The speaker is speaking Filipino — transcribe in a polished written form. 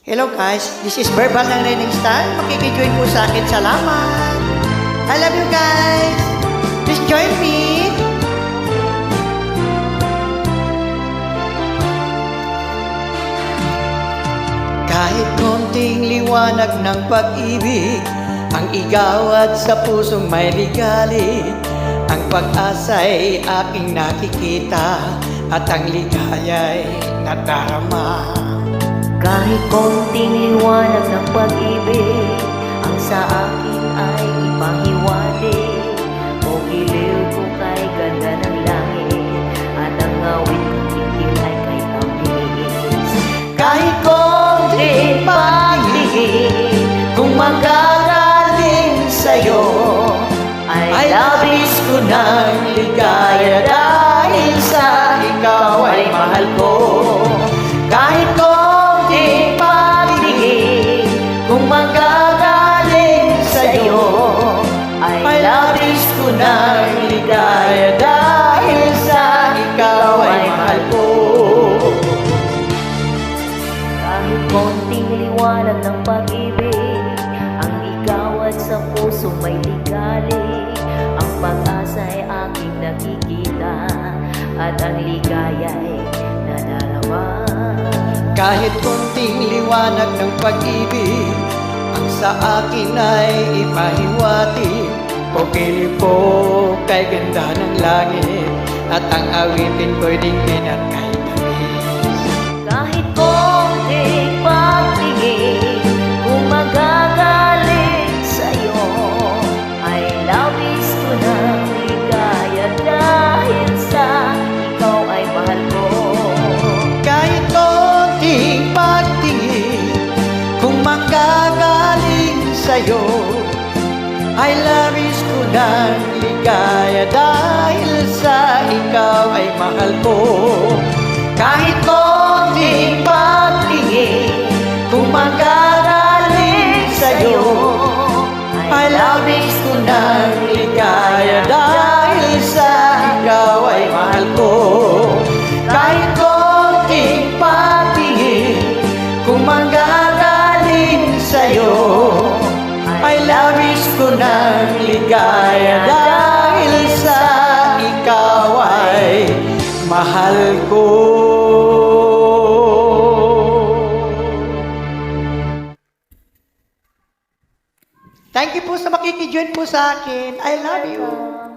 Hello guys, this is Verbal ng Raining Star. Makikijoin po sa akin. Salamat. I love you guys. Please join me. Kahit konting liwanag ng pag-ibig ang igawad sa pusong may ligali, ang pag-asa'y aking nakikita at ang ligaya'y nadarama. Kahit konting liwanag ng pag-ibig ang sa akin ay ipahiwali, o giliw ko kay ganda ng langit at ang awit ng tingin ay kay tamis. Kahit konting pag-ibig kung magagaling sa'yo, ay labis ko ng ligaya dahil sa ikaw ay mahal ko. Kahit konting pag-ibig kung magagaling sa'yo, ay labis ko ng ligaya dahil sa ikaw ay mahal ko. Kahit konting liwanag ng pag-ibig ang igawad sa puso may ligali, ang pag-asa ay aking nakikita at ang ligaya'y nadarama. Kahit konting liwanag ng pag-ibig ang sa akin ay ipahiwati, o kilip ko kay ganda ng langit at ang awitin ko'y dinggin at kay tamis. Kahit konting pag-ibig kung magagaling sa'yo, ay labis ko ng ligaya dahil sa ikaw ay mahal ko. Kahit konting pagtingin kung manggagaling sa'yo, ay labis ko ng ligaya dahil sa ikaw ay mahal ko. Kahit konting pagtingin kung manggagaling sa'yo, ay labis ko ng ligaya dahil sa ikaw ay mahal ko. Kahit konting pagtingin kung manggagaling sa'yo, ay labis ko ng ligaya dahil sa ikaw ay mahal ko. Thank you po sa makikijoin po sa akin. I love you.